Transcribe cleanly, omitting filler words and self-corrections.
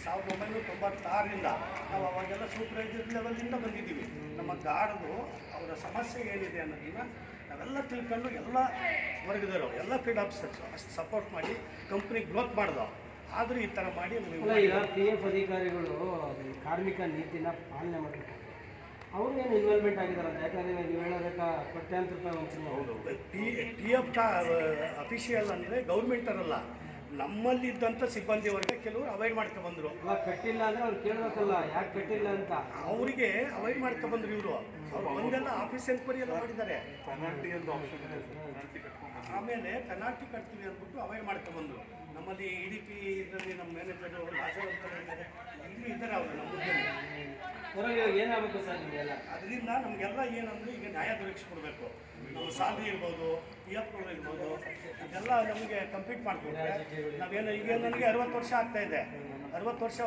1996ರಿಂದ ನಾವು ಅವಾಗೆಲ್ಲ ಸೂಪರ್ವೈಸರ್ ಲೆವೆಲಿಂದ ಬಂದಿದ್ದೀವಿ. ನಮ್ಮ ಗಾರ್ಡ್ದು ಅವರ ಸಮಸ್ಯೆ ಏನಿದೆ ಅನ್ನೋದನ್ನು ನಾವೆಲ್ಲ ತಿಳ್ಕೊಂಡು ಎಲ್ಲ ವರ್ಗದವರು ಎಲ್ಲ ಫೀಲ್ಡ್ ಆಫೀಸರ್ಸು ಅಷ್ಟು ಸಪೋರ್ಟ್ ಮಾಡಿ ಕಂಪ್ನಿ ಗ್ರೋತ್ ಮಾಡಿದೋ. ಆದರೂ ಈ ಥರ ಮಾಡಿ ಈಗ ಪಿ ಎಫ್ ಅಧಿಕಾರಿಗಳು ಕಾರ್ಮಿಕ ನೀತಿನ ಪಾಲನೆ ಮಾಡಬೇಕು, ಅವ್ರಿಗೇನು ಇನ್ವಾಲ್ವ್ಮೆಂಟ್ ಆಗಿದ್ದಾರೆ ಅಂತ? ಯಾಕಂದರೆ ನೀವು ಹೇಳೋದಕ್ಕೆ ಕೋಟ್ಯಾಂತರ ರೂಪಾಯಿ ವಂಚನೆ. ಹೌದು, ಪಿ ಎಫ್ ಅಫಿಷಿಯಲ್ ಅಂದರೆ ಗೌರ್ಮೆಂಟರಲ್ಲ, ನಮ್ಮಲ್ಲಿದ್ದಂಥ ಸಿಬ್ಬಂದಿ ವರ್ಗ ಕೆಲವರು ಅವಾಯ್ಡ್ ಮಾಡ್ಕೊಬಂದರು. ಕಟ್ಟಿಲ್ಲ ಅಂದರೆ ಅವ್ರು ಕೇಳಬೇಕಲ್ಲ, ಯಾಕೆ ಕಟ್ಟಿಲ್ಲ ಅಂತ. ಅವರಿಗೆ ಅವಾಯ್ಡ್ ಮಾಡ್ಕೊಬಂದ್ರು ಇವರು. ಅವ್ರು ಬಂದೆಲ್ಲ ಆಫೀಸ್ ಎನ್ಕ್ವೈರಿ ಎಲ್ಲ ಮಾಡಿದ್ದಾರೆ. ಆಮೇಲೆ ಪೆನಾಲ್ಟಿ ಕಟ್ತೀವಿ ಅಂದ್ಬಿಟ್ಟು ಅವಾಯ್ಡ್ ಮಾಡ್ಕೊಬಂದರು. ನಮ್ಮಲ್ಲಿ ಇ ಡಿ ಪಿ ಇದರಲ್ಲಿ ನಮ್ಮ ಮ್ಯಾನೇಜರು ಲಾಜರ್ ಅಂತ ಇದ್ದಾರೆ, ಇಲ್ಲೂ ಇದ್ದಾರೆ ಅವರು ನಮ್ಮ ಹುದ್ದೆಯಲ್ಲಿ. ಹೊರಗೆ ಏನಾಗಬೇಕು ಸರ್ ನಿಮಗೆಲ್ಲ? ಅದರಿಂದ ನಮಗೆಲ್ಲ ಏನಂದರೆ ಈಗ ನ್ಯಾಯ ದೊರಕಿಸ್ಕೊಡ್ಬೇಕು. ನಮ್ಮ ಸ್ಯಾಲ್ರಿ ಇರ್ಬೋದು, ಪಿ ಎಫ್ಗಳು ಇರ್ಬೋದು, ಇದೆಲ್ಲ ನಮಗೆ ಕಂಪ್ಲೀಟ್ ಮಾಡ್ಕೊಡ್ತಾರೆ. ನಾವೇನು ಈಗ ನನಗೆ 60 ವರ್ಷ ಆಗ್ತಾಯಿದೆ. 60 ವರ್ಷ